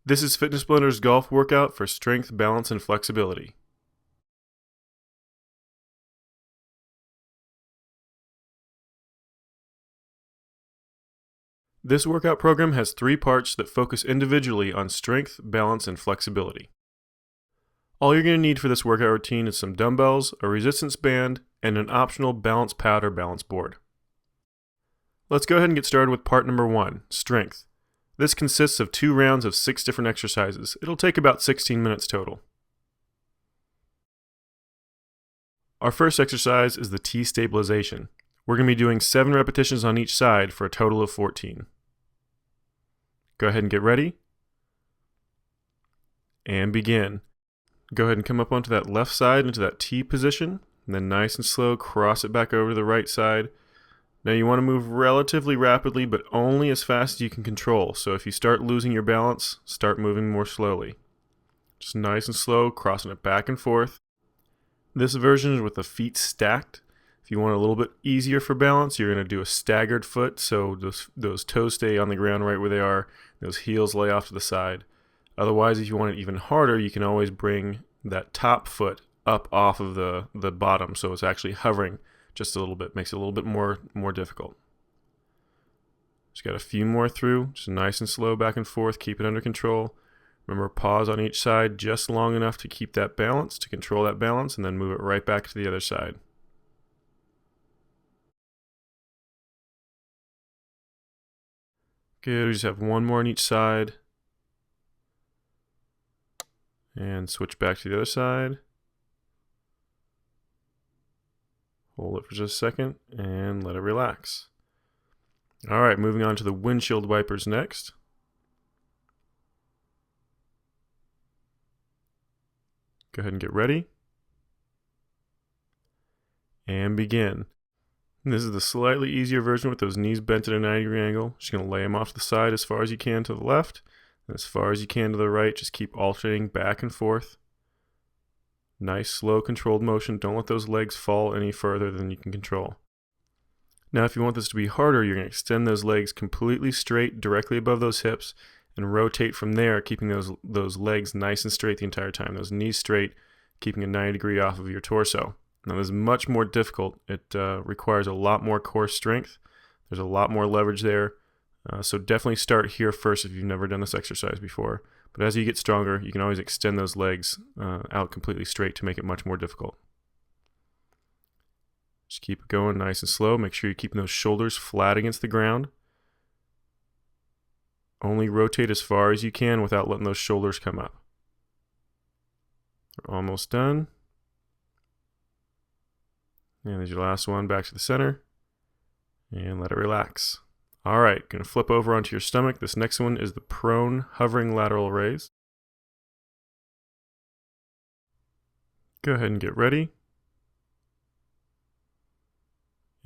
This is Fitness Blender's golf workout for strength, balance, and flexibility. This workout program has 3 parts that focus individually on strength, balance, and flexibility. All you're going to need for this workout routine is some dumbbells, a resistance band, and an optional balance pad or balance board. Let's go ahead and get started with part number 1, strength. This consists of 2 rounds of 6 different exercises. It'll take about 16 minutes total. Our first exercise is the T stabilization. We're going to be doing 7 repetitions on each side for a total of 14. Go ahead and get ready. And begin. Go ahead and come up onto that left side into that T position. And then nice and slow, cross it back over to the right side. Now you want to move relatively rapidly, but only as fast as you can control. So if you start losing your balance, start moving more slowly. Just nice and slow, crossing it back and forth. This version is with the feet stacked. If you want a little bit easier for balance, you're going to do a staggered foot, so those toes stay on the ground right where they are, those heels lay off to the side. Otherwise, if you want it even harder, you can always bring that top foot up off of the bottom, so it's actually hovering just a little bit, makes it a little bit more difficult. Just got a few more through, just nice and slow back and forth, keep it under control. Remember, pause on each side just long enough to keep that balance, to control that balance, and then move it right back to the other side. Good, we just have one more on each side. And switch back to the other side. Hold it for just a second and let it relax. Alright, moving on to the windshield wipers next. Go ahead and get ready. And begin. This is the slightly easier version with those knees bent at a 90-degree angle. Just going to lay them off to the side as far as you can to the left. And as far as you can to the right, just keep alternating back and forth. Nice, slow, controlled motion. Don't let those legs fall any further than you can control. Now, if you want this to be harder, you're going to extend those legs completely straight, directly above those hips, and rotate from there, keeping those legs nice and straight the entire time. Those knees straight, keeping a 90-degree off of your torso. Now, this is much more difficult. It requires a lot more core strength. There's a lot more leverage there. So definitely start here first if you've never done this exercise before. But as you get stronger, you can always extend those legs out completely straight to make it much more difficult. Just keep it going nice and slow. Make sure you're keeping those shoulders flat against the ground. Only rotate as far as you can without letting those shoulders come up. We're almost done. And there's your last one, back to the center. And let it relax. Alright, going to flip over onto your stomach. This next one is the prone hovering lateral raise. Go ahead and get ready.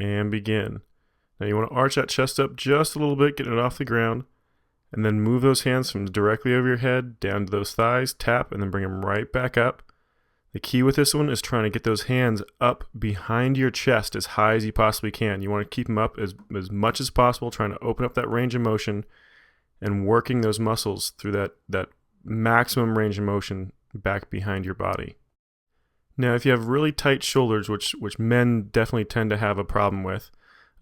And begin. Now you want to arch that chest up just a little bit, getting it off the ground. And then move those hands from directly over your head down to those thighs, tap, and then bring them right back up. The key with this one is trying to get those hands up behind your chest as high as you possibly can. You want to keep them up as much as possible, trying to open up that range of motion and working those muscles through that maximum range of motion back behind your body. Now, if you have really tight shoulders, which men definitely tend to have a problem with,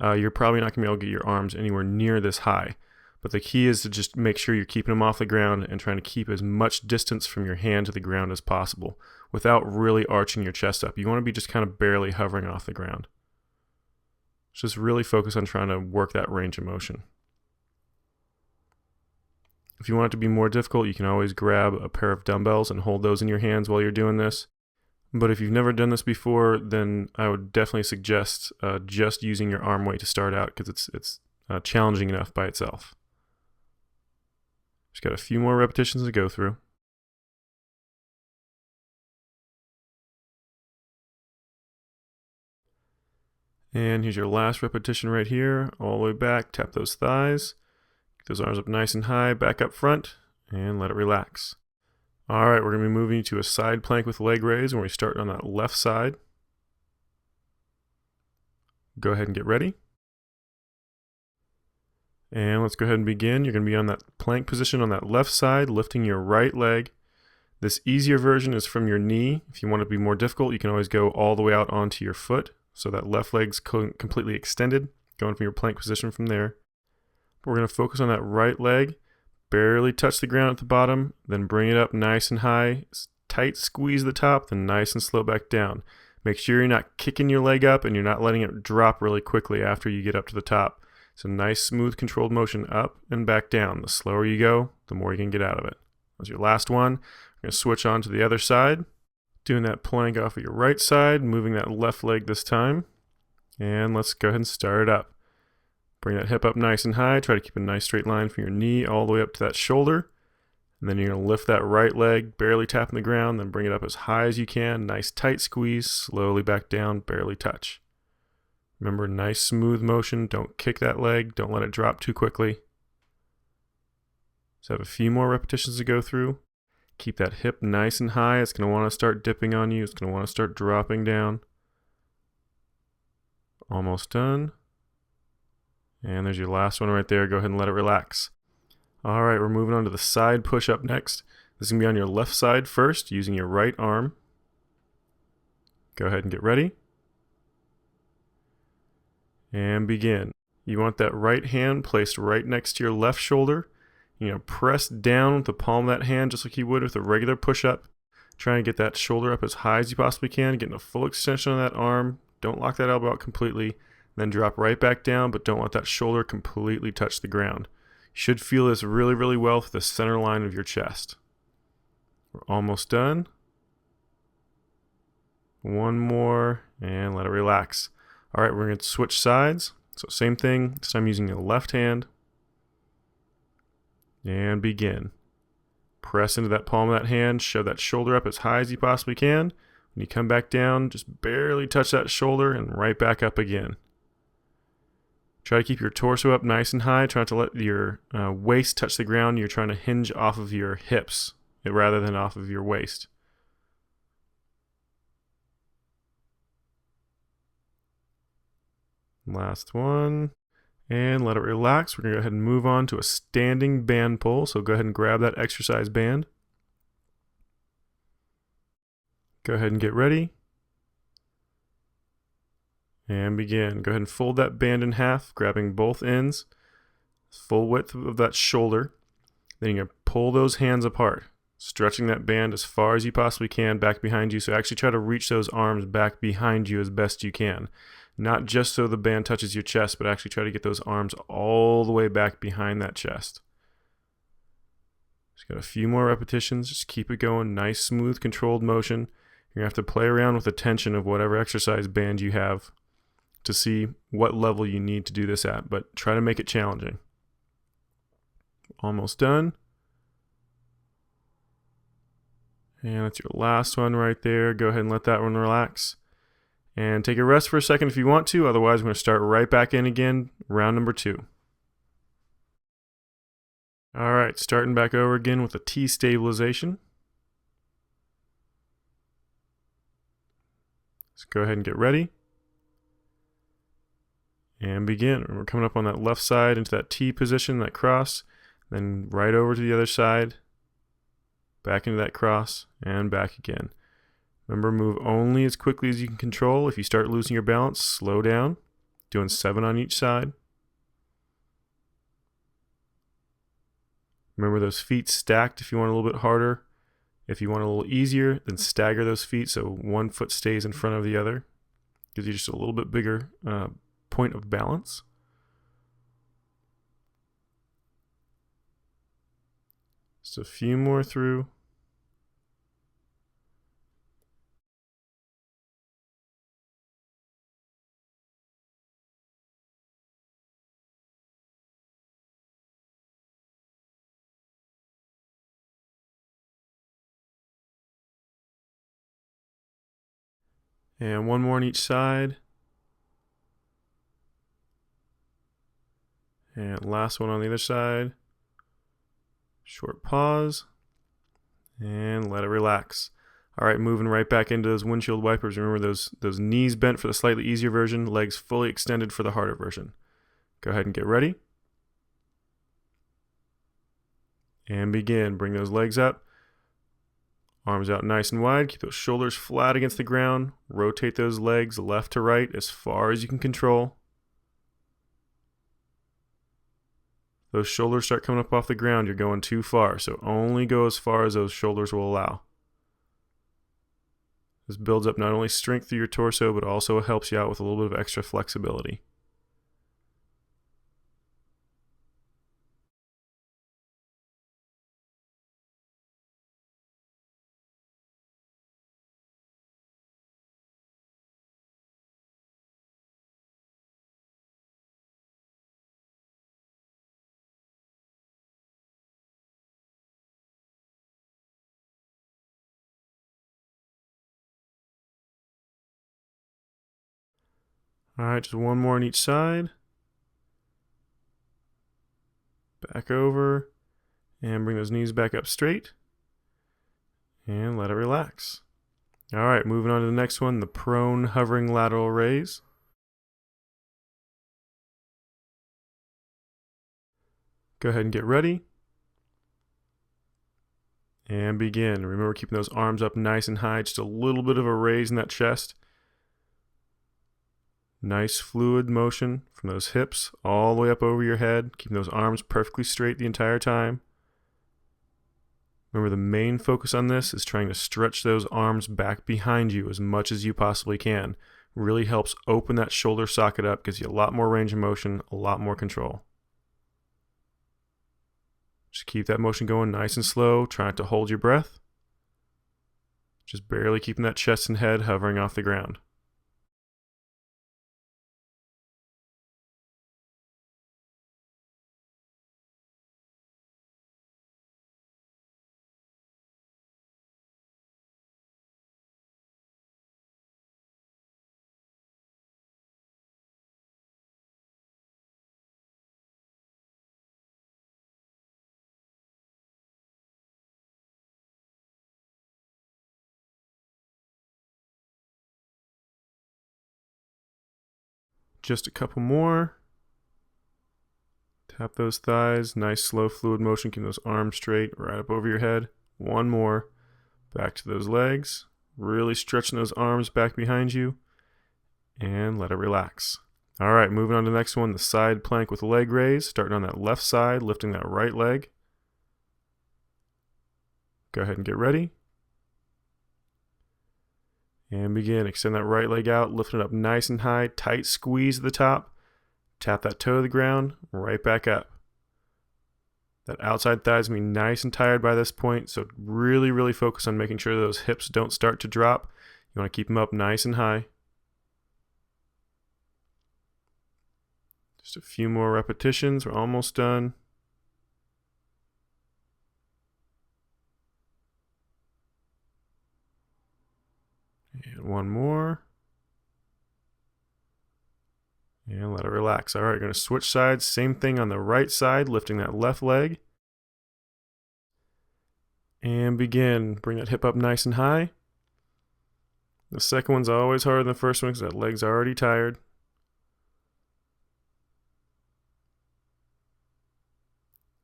you're probably not going to be able to get your arms anywhere near this high. But the key is to just make sure you're keeping them off the ground and trying to keep as much distance from your hand to the ground as possible without really arching your chest up. You want to be just kind of barely hovering off the ground. Just really focus on trying to work that range of motion. If you want it to be more difficult, you can always grab a pair of dumbbells and hold those in your hands while you're doing this. But if you've never done this before, then I would definitely suggest just using your arm weight to start out, because it's challenging enough by itself. Just got a few more repetitions to go through. And here's your last repetition right here. All the way back, tap those thighs. Get those arms up nice and high, back up front, and let it relax. Alright, we're going to be moving to a side plank with leg raise, and we start on that left side. Go ahead and get ready. And let's go ahead and begin. You're going to be on that plank position on that left side, lifting your right leg. This easier version is from your knee. If you want it to be more difficult, you can always go all the way out onto your foot. So that left leg's completely extended, going from your plank position from there. We're going to focus on that right leg. Barely touch the ground at the bottom, then bring it up nice and high. Tight squeeze the top, then nice and slow back down. Make sure you're not kicking your leg up and you're not letting it drop really quickly after you get up to the top. So nice, smooth, controlled motion up and back down. The slower you go, the more you can get out of it. That's your last one. We're going to switch on to the other side. Doing that plank off of your right side, moving that left leg this time. And let's go ahead and start it up. Bring that hip up nice and high. Try to keep a nice straight line from your knee all the way up to that shoulder. And then you're going to lift that right leg, barely tapping the ground, then bring it up as high as you can. Nice tight squeeze, slowly back down, barely touch. Remember, nice smooth motion. Don't kick that leg. Don't let it drop too quickly. Just have a few more repetitions to go through. Keep that hip nice and high. It's going to want to start dipping on you. It's going to want to start dropping down. Almost done. And there's your last one right there. Go ahead and let it relax. All right, we're moving on to the side push-up next. This is going to be on your left side first, using your right arm. Go ahead and get ready. And begin. You want that right hand placed right next to your left shoulder. You're going to press down with the palm of that hand just like you would with a regular push-up. Try and get that shoulder up as high as you possibly can, getting a full extension on that arm. Don't lock that elbow out completely. Then drop right back down, but don't let that shoulder completely touch the ground. You should feel this really, really well for the center line of your chest. We're almost done. One more, and let it relax. All right, we're going to switch sides. So same thing, this time using the left hand. And begin. Press into that palm of that hand, shove that shoulder up as high as you possibly can. When you come back down, just barely touch that shoulder and right back up again. Try to keep your torso up nice and high. Try not to let your waist touch the ground. You're trying to hinge off of your hips rather than off of your waist. Last one. And let it relax. We're going to go ahead and move on to a standing band pull. So go ahead and grab that exercise band. Go ahead and get ready. And begin. Go ahead and fold that band in half, grabbing both ends, full width of that shoulder. Then you're going to pull those hands apart, stretching that band as far as you possibly can back behind you. So actually try to reach those arms back behind you as best you can. Not just so the band touches your chest, but actually try to get those arms all the way back behind that chest. Just got a few more repetitions. Just keep it going. Nice, smooth, controlled motion. You're going to have to play around with the tension of whatever exercise band you have to see what level you need to do this at, but try to make it challenging. Almost done. And that's your last one right there. Go ahead and let that one relax. And take a rest for a second if you want to. Otherwise, we're going to start right back in again, round number 2. All right, starting back over again with a T stabilization. Let's go ahead and get ready. And begin. We're coming up on that left side into that T position, that cross. Then right over to the other side. Back into that cross, and back again. Remember, move only as quickly as you can control. If you start losing your balance, slow down. Doing 7 on each side. Remember those feet stacked if you want a little bit harder. If you want a little easier, then stagger those feet so one foot stays in front of the other. Gives you just a little bit bigger point of balance. Just a few more through. And one more on each side. And last one on the other side. Short pause. And let it relax. All right, moving right back into those windshield wipers. Remember those knees bent for the slightly easier version, legs fully extended for the harder version. Go ahead and get ready. And begin. Bring those legs up. Arms out nice and wide. Keep those shoulders flat against the ground. Rotate those legs left to right as far as you can control. Those shoulders start coming up off the ground, you're going too far, so only go as far as those shoulders will allow. This builds up not only strength through your torso, but also helps you out with a little bit of extra flexibility. Alright, just one more on each side. Back over. And bring those knees back up straight. And let it relax. Alright, moving on to the next one, the prone hovering lateral raise. Go ahead and get ready. And begin. Remember keeping those arms up nice and high, just a little bit of a raise in that chest. Nice fluid motion from those hips all the way up over your head, keeping those arms perfectly straight the entire time. Remember, the main focus on this is trying to stretch those arms back behind you as much as you possibly can. Really helps open that shoulder socket up, gives you a lot more range of motion, a lot more control. Just keep that motion going nice and slow. Try not to hold your breath. Just barely keeping that chest and head hovering off the ground. Just a couple more. Tap those thighs. Nice slow fluid motion. Keep those arms straight right up over your head. One more. Back to those legs. Really stretching those arms back behind you. And let it relax. Alright, moving on to the next one, the side plank with leg raise. Starting on that left side, lifting that right leg. Go ahead and get ready. And begin. Extend that right leg out, lifting it up nice and high. Tight squeeze at the top. Tap that toe to the ground, right back up. That outside thigh is going to be nice and tired by this point, so really focus on making sure those hips don't start to drop. You want to keep them up nice and high. Just a few more repetitions. We're almost done. And one more. And let it relax. Alright, going to switch sides. Same thing on the right side, lifting that left leg. And begin. Bring that hip up nice and high. The second one's always harder than the first one because that leg's already tired.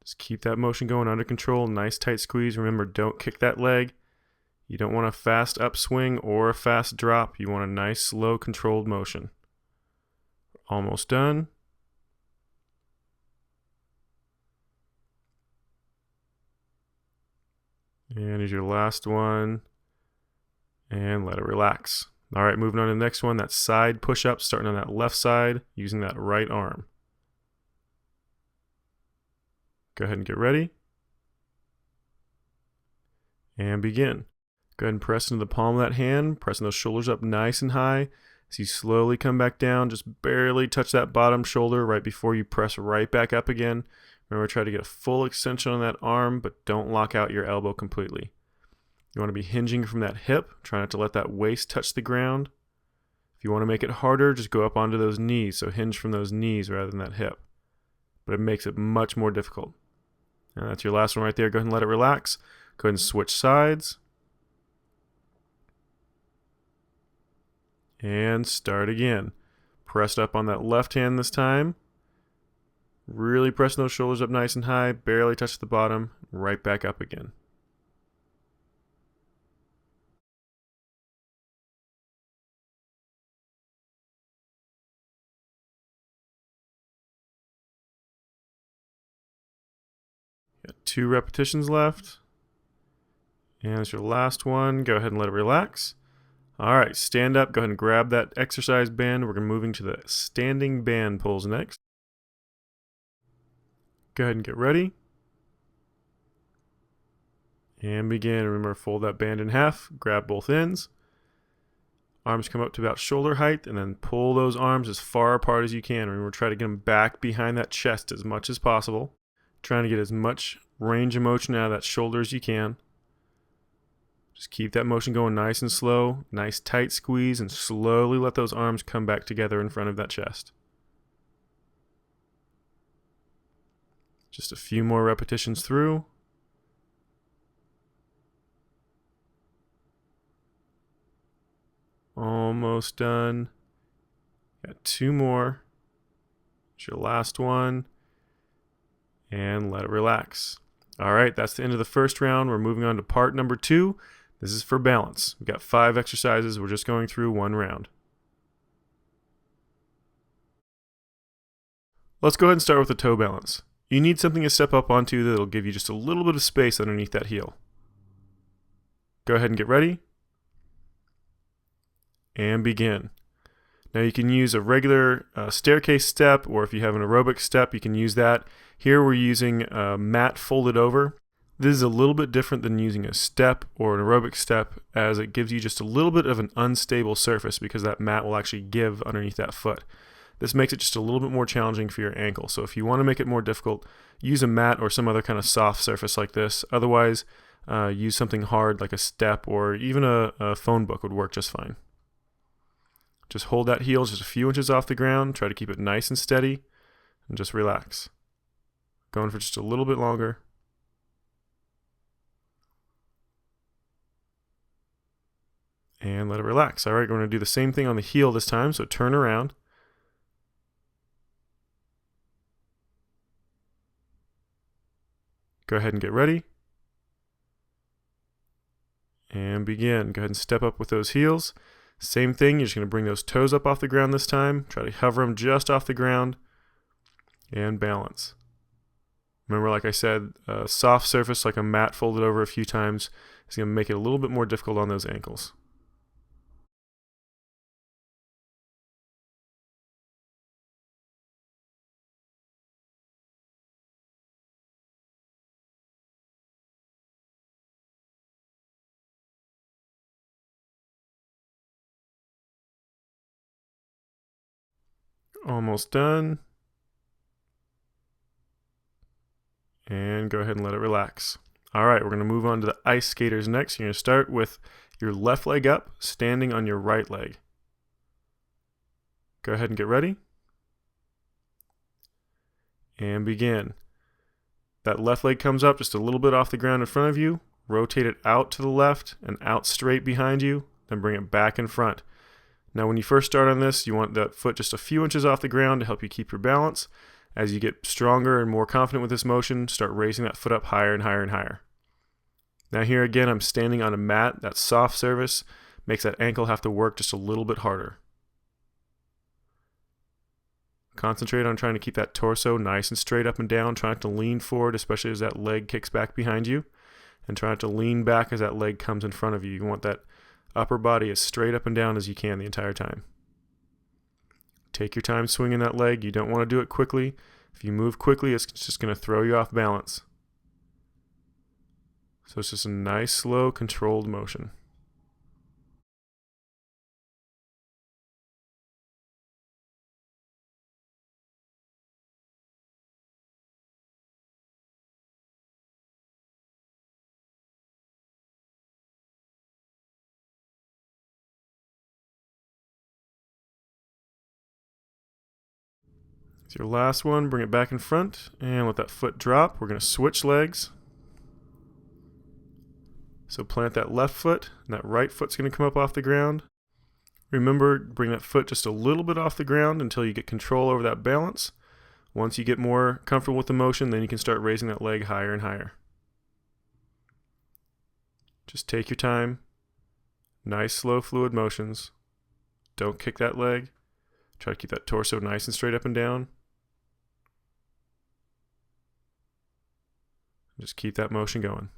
Just keep that motion going under control. Nice tight squeeze. Remember, don't kick that leg. You don't want a fast upswing or a fast drop. You want a nice, slow, controlled motion. Almost done. And here's your last one. And let it relax. All right, moving on to the next one, that side push-up, starting on that left side, using that right arm. Go ahead and get ready. And begin. Go ahead and press into the palm of that hand, pressing those shoulders up nice and high. As you slowly come back down, just barely touch that bottom shoulder right before you press right back up again. Remember, try to get a full extension on that arm, but don't lock out your elbow completely. You want to be hinging from that hip. Try not to let that waist touch the ground. If you want to make it harder, just go up onto those knees, so hinge from those knees rather than that hip. But it makes it much more difficult. And that's your last one right there. Go ahead and let it relax. Go ahead and switch sides. And start again. Pressed up on that left hand this time. Really pressing those shoulders up nice and high, barely touch the bottom, right back up again. Got 2 repetitions left. And that's your last one. Go ahead and let it relax. All right, stand up. Go ahead and grab that exercise band. We're going to moving to the standing band pulls next. Go ahead and get ready. And begin. Remember, fold that band in half. Grab both ends. Arms come up to about shoulder height, and then pull those arms as far apart as you can. Remember, try to get them back behind that chest as much as possible. Trying to get as much range of motion out of that shoulder as you can. Just keep that motion going nice and slow, nice tight squeeze, and slowly let those arms come back together in front of that chest. Just a few more repetitions through. Almost done. Got 2 more. It's your last one. And let it relax. All right, that's the end of the first round. We're moving on to part number 2. This is for balance. We've got 5 exercises. We're just going through 1 round. Let's go ahead and start with the toe balance. You need something to step up onto that'll give you just a little bit of space underneath that heel. Go ahead and get ready. And begin. Now you can use a regular staircase step, or if you have an aerobic step, you can use that. Here we're using a mat folded over. This is a little bit different than using a step or an aerobic step, as it gives you just a little bit of an unstable surface because that mat will actually give underneath that foot. This makes it just a little bit more challenging for your ankle. So if you want to make it more difficult, use a mat or some other kind of soft surface like this. Otherwise, use something hard like a step, or even a phone book would work just fine. Just hold that heel just a few inches off the ground. Try to keep it nice and steady, and just relax. Going for just a little bit longer. And let it relax. All right, we're going to do the same thing on the heel this time, so turn around. Go ahead and get ready. And begin. Go ahead and step up with those heels. Same thing, you're just going to bring those toes up off the ground this time. Try to hover them just off the ground. And balance. Remember, like I said, a soft surface like a mat folded over a few times is going to make it a little bit more difficult on those ankles. Almost done. And go ahead and let it relax. All right, we're going to move on to the ice skaters next. You're going to start with your left leg up, standing on your right leg. Go ahead and get ready. And begin. That left leg comes up just a little bit off the ground in front of you. Rotate it out to the left and out straight behind you. Then bring it back in front. Now when you first start on this, you want that foot just a few inches off the ground to help you keep your balance. As you get stronger and more confident with this motion, start raising that foot up higher and higher and higher. Now here again, I'm standing on a mat. That soft surface makes that ankle have to work just a little bit harder. Concentrate on trying to keep that torso nice and straight up and down. Try not to lean forward, especially as that leg kicks back behind you. And try not to lean back as that leg comes in front of you. You want that upper body as straight up and down as you can the entire time. Take your time swinging that leg. You don't want to do it quickly. If you move quickly, it's just going to throw you off balance. So it's just a nice, slow, controlled motion. It's your last one. Bring it back in front and let that foot drop. We're going to switch legs. So plant that left foot, and that right foot's going to come up off the ground. Remember, bring that foot just a little bit off the ground until you get control over that balance. Once you get more comfortable with the motion, then you can start raising that leg higher and higher. Just take your time. Nice, slow, fluid motions. Don't kick that leg. Try to keep that torso nice and straight up and down. Just keep that motion going.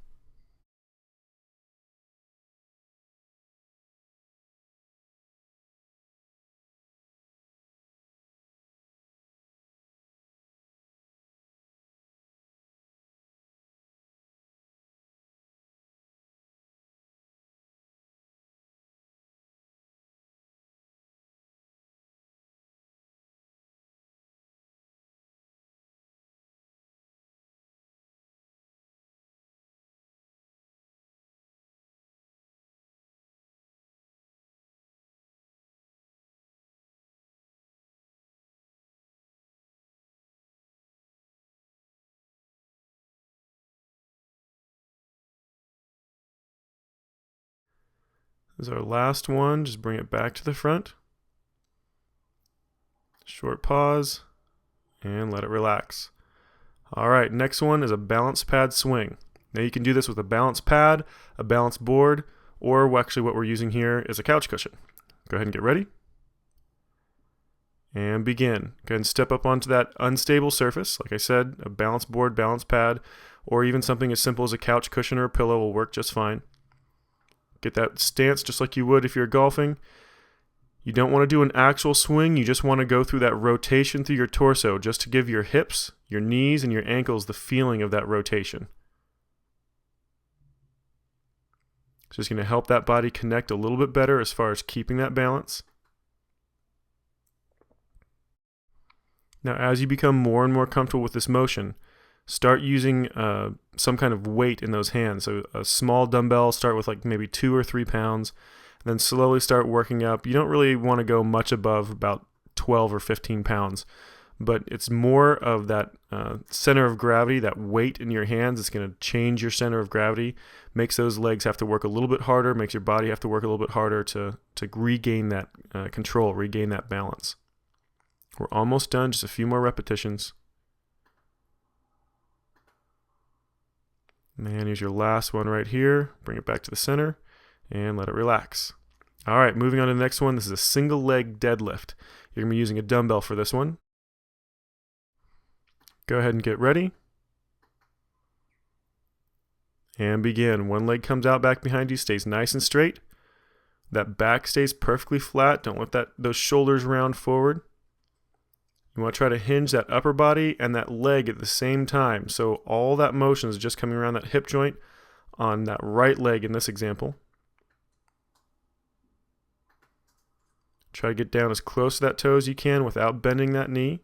This is our last one. Just bring it back to the front. Short pause, and let it relax. All right, next one is a balance pad swing. Now you can do this with a balance pad, a balance board, or actually what we're using here is a couch cushion. Go ahead and get ready. And begin. Go ahead and step up onto that unstable surface. Like I said, a balance board, balance pad, or even something as simple as a couch cushion or a pillow will work just fine. Get that stance just like you would if you're golfing. You don't want to do an actual swing, you just want to go through that rotation through your torso just to give your hips, your knees, and your ankles the feeling of that rotation. It's just going to help that body connect a little bit better as far as keeping that balance. Now, as you become more and more comfortable with this motion, start using some kind of weight in those hands. So a small dumbbell, start with like maybe 2 or 3 pounds, and then slowly start working up. You don't really want to go much above about 12 or 15 pounds, but it's more of that center of gravity, that weight in your hands. It's going to change your center of gravity, makes those legs have to work a little bit harder, makes your body have to work a little bit harder to regain that control, regain that balance. We're almost done, just a few more repetitions. And here's your last one right here. Bring it back to the center and let it relax. All right, moving on to the next one. This is a single leg deadlift. You're going to be using a dumbbell for this one. Go ahead and get ready. And begin. One leg comes out back behind you, stays nice and straight. That back stays perfectly flat. Don't let those shoulders round forward. You want to try to hinge that upper body and that leg at the same time. So all that motion is just coming around that hip joint on that right leg in this example. Try to get down as close to that toe as you can without bending that knee.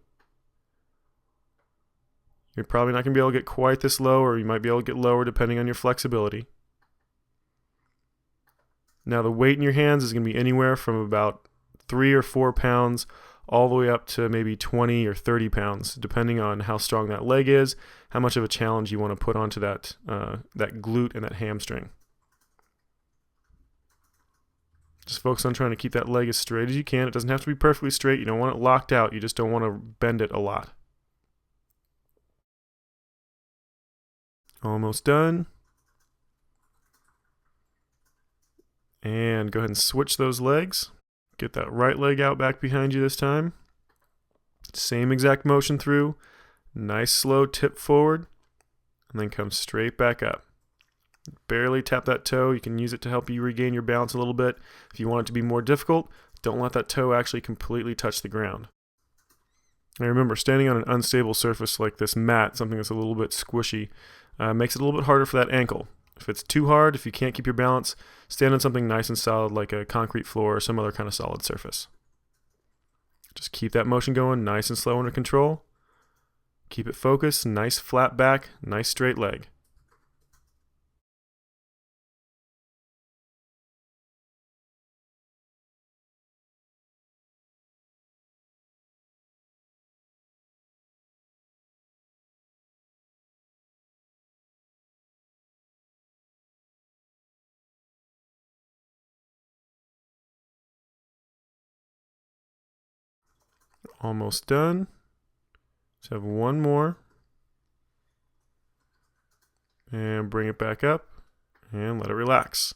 You're probably not going to be able to get quite this low, or you might be able to get lower depending on your flexibility. Now the weight in your hands is going to be anywhere from about 3 or 4 pounds all the way up to maybe 20 or 30 pounds, depending on how strong that leg is, how much of a challenge you want to put onto that glute and that hamstring. Just focus on trying to keep that leg as straight as you can. It doesn't have to be perfectly straight. You don't want it locked out. You just don't want to bend it a lot. Almost done. And go ahead and switch those legs. Get that right leg out back behind you this time. Same exact motion through. Nice slow tip forward. And then come straight back up. Barely tap that toe. You can use it to help you regain your balance a little bit. If you want it to be more difficult, don't let that toe actually completely touch the ground. Now remember, standing on an unstable surface like this mat, something that's a little bit squishy, makes it a little bit harder for that ankle. If it's too hard, if you can't keep your balance, stand on something nice and solid like a concrete floor or some other kind of solid surface. Just keep that motion going, nice and slow under control. Keep it focused, nice flat back, nice straight leg. Almost done. Just have one more. And bring it back up and let it relax.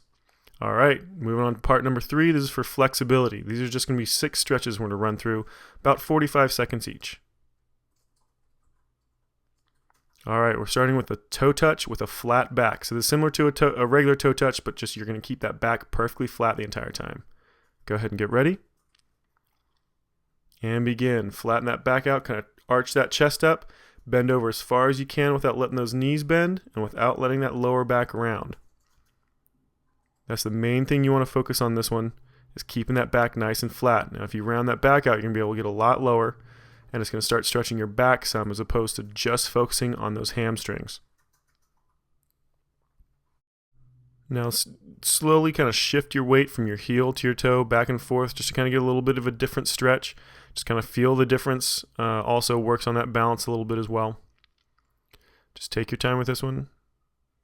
All right, moving on to part number 3. This is for flexibility. These are just going to be 6 stretches we're going to run through, about 45 seconds each. All right, we're starting with a toe touch with a flat back. So this is similar to a regular toe touch, but just you're going to keep that back perfectly flat the entire time. Go ahead and get ready. And begin. Flatten that back out, kind of arch that chest up. Bend over as far as you can without letting those knees bend and without letting that lower back round. That's the main thing you want to focus on this one, is keeping that back nice and flat. Now if you round that back out, you're going to be able to get a lot lower, and it's going to start stretching your back some as opposed to just focusing on those hamstrings. Now slowly kind of shift your weight from your heel to your toe back and forth just to kind of get a little bit of a different stretch. Just kind of feel the difference. Also works on that balance a little bit as well. Just take your time with this one.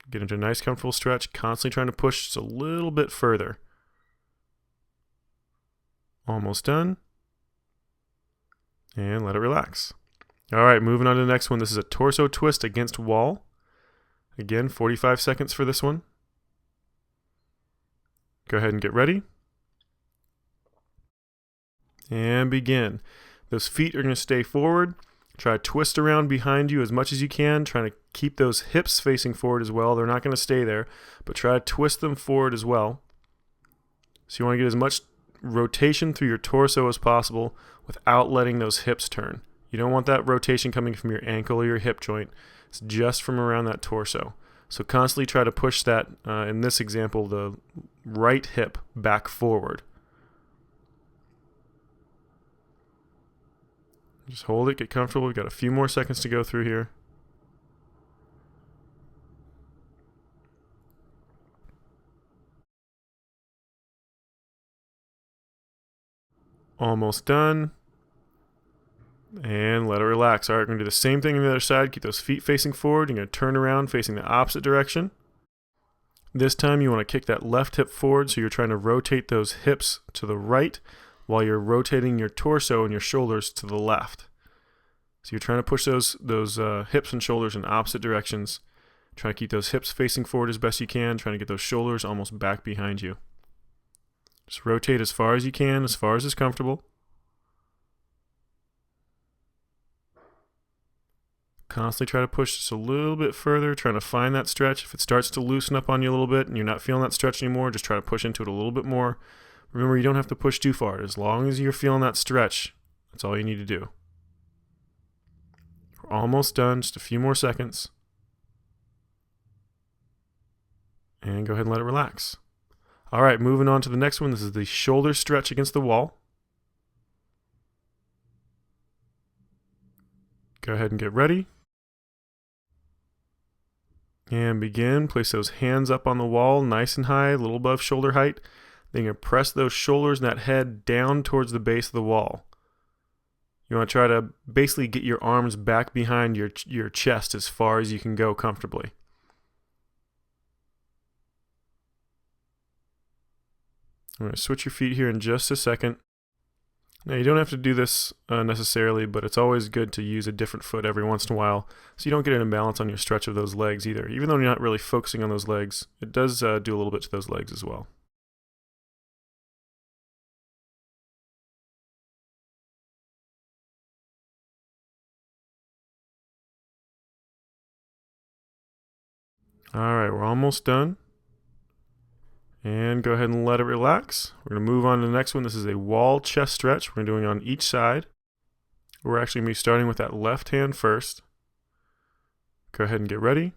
Get into a nice comfortable stretch, constantly trying to push just a little bit further. Almost done. And let it relax. All right, moving on to the next one. This is a torso twist against wall. Again, 45 seconds for this one. Go ahead and get ready. And begin. Those feet are going to stay forward. Try to twist around behind you as much as you can, trying to keep those hips facing forward as well. They're not going to stay there, but try to twist them forward as well. So you want to get as much rotation through your torso as possible without letting those hips turn. You don't want that rotation coming from your ankle or your hip joint. It's just from around that torso. So constantly try to push that, in this example, the right hip back forward. Just hold it, get comfortable. We've got a few more seconds to go through here. Almost done. And let it relax. All right, we're going to do the same thing on the other side. Keep those feet facing forward. You're going to turn around facing the opposite direction. This time you want to kick that left hip forward, so you're trying to rotate those hips to the right while you're rotating your torso and your shoulders to the left. So you're trying to push those hips and shoulders in opposite directions. Trying to keep those hips facing forward as best you can. Trying to get those shoulders almost back behind you. Just rotate as far as you can, as far as is comfortable. Constantly try to push just a little bit further, trying to find that stretch. If it starts to loosen up on you a little bit and you're not feeling that stretch anymore, just try to push into it a little bit more. Remember, you don't have to push too far. As long as you're feeling that stretch, that's all you need to do. We're almost done, just a few more seconds. And go ahead and let it relax. All right, moving on to the next one. This is the shoulder stretch against the wall. Go ahead and get ready. And begin. Place those hands up on the wall, nice and high, a little above shoulder height. Then you're going to press those shoulders and that head down towards the base of the wall. You want to try to basically get your arms back behind your chest as far as you can go comfortably. I'm going to switch your feet here in just a second. Now you don't have to do this necessarily, but it's always good to use a different foot every once in a while so you don't get an imbalance on your stretch of those legs either. Even though you're not really focusing on those legs, it does do a little bit to those legs as well. Alright, we're almost done. And go ahead and let it relax. We're going to move on to the next one. This is a wall chest stretch. We're doing it on each side. We're actually going to be starting with that left hand first. Go ahead and get ready.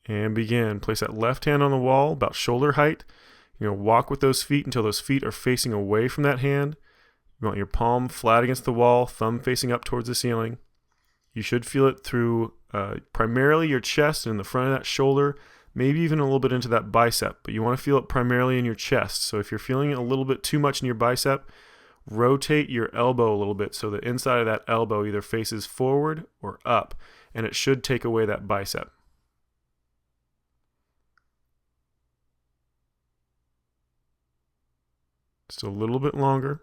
And begin. Place that left hand on the wall about shoulder height. You're going to walk with those feet until those feet are facing away from that hand. You want your palm flat against the wall, thumb facing up towards the ceiling. You should feel it through primarily your chest and in the front of that shoulder, maybe even a little bit into that bicep, but you want to feel it primarily in your chest. So if you're feeling it a little bit too much in your bicep, rotate your elbow a little bit so the inside of that elbow either faces forward or up, and it should take away that bicep. Just a little bit longer.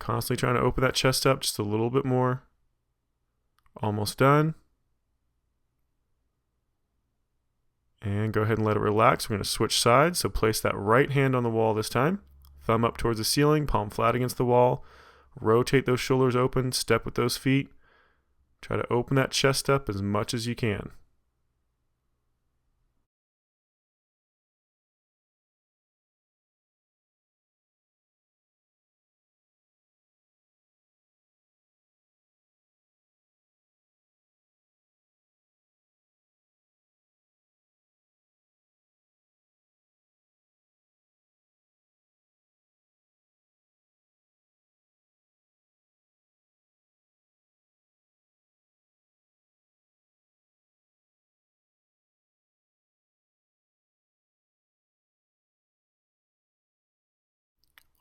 Constantly trying to open that chest up just a little bit more. Almost done. And go ahead and let it relax. We're going to switch sides. So place that right hand on the wall this time. Thumb up towards the ceiling, palm flat against the wall. Rotate those shoulders open, step with those feet. Try to open that chest up as much as you can.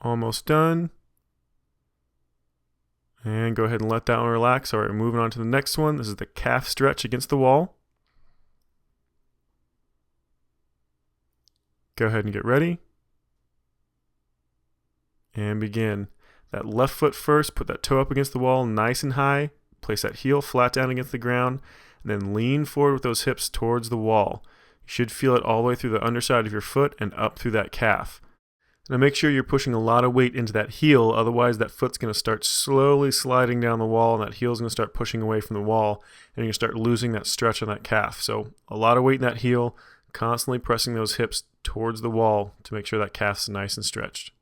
Almost done. And go ahead and let that one relax. All right, we're moving on to the next one. This is the calf stretch against the wall. Go ahead and get ready. And begin. That left foot first, put that toe up against the wall nice and high. Place that heel flat down against the ground. And then lean forward with those hips towards the wall. You should feel it all the way through the underside of your foot and up through that calf. Now make sure you're pushing a lot of weight into that heel, otherwise that foot's going to start slowly sliding down the wall and that heel's going to start pushing away from the wall and you're going to start losing that stretch on that calf. So a lot of weight in that heel, constantly pressing those hips towards the wall to make sure that calf's nice and stretched.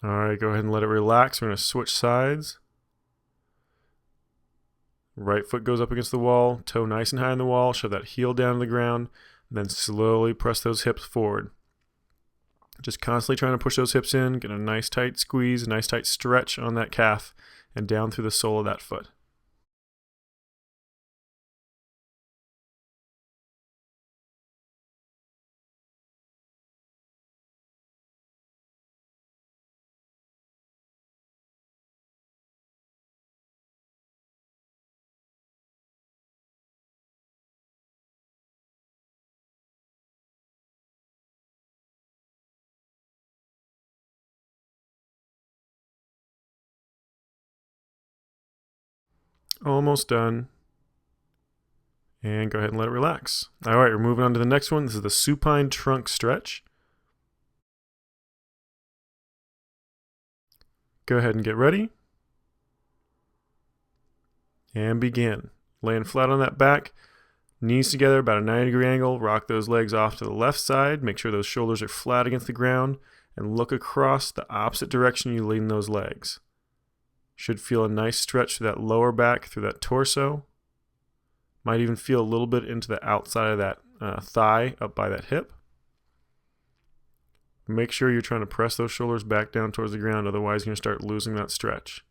Alright, go ahead and let it relax. We're going to switch sides. Right foot goes up against the wall, toe nice and high on the wall, shove that heel down to the ground, then slowly press those hips forward. Just constantly trying to push those hips in, get a nice tight squeeze, a nice tight stretch on that calf, and down through the sole of that foot. Almost done. And go ahead and let it relax. All right, we're moving on to the next one. This is the supine trunk stretch. Go ahead and get ready. And begin. Laying flat on that back, knees together, about a 90-degree angle. Rock those legs off to the left side. Make sure those shoulders are flat against the ground. And look across the opposite direction you lean those legs. Should feel a nice stretch through that lower back, through that torso. Might even feel a little bit into the outside of that thigh, up by that hip. Make sure you're trying to press those shoulders back down towards the ground, otherwise you're going to start losing that stretch.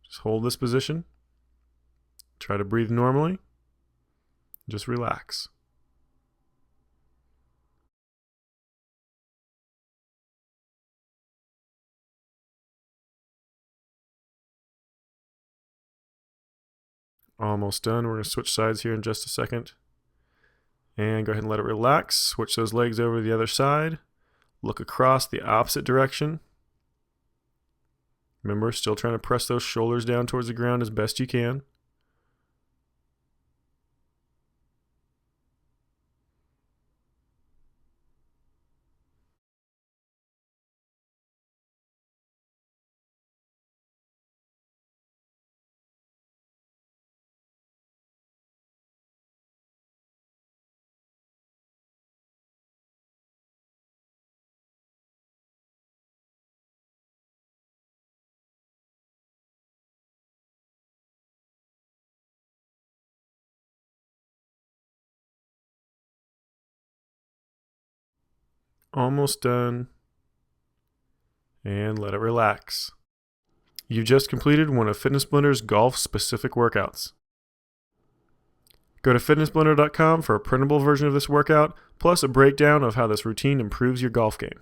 Just hold this position. Try to breathe normally. Just relax. Almost done. We're going to switch sides here in just a second. And go ahead and let it relax. Switch those legs over to the other side. Look across the opposite direction. Remember, still trying to press those shoulders down towards the ground as best you can. Almost done. And let it relax. You've just completed one of Fitness Blender's golf-specific workouts. Go to fitnessblender.com for a printable version of this workout, plus a breakdown of how this routine improves your golf game.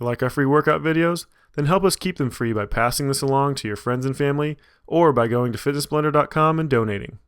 You like our free workout videos? Then help us keep them free by passing this along to your friends and family, or by going to fitnessblender.com and donating.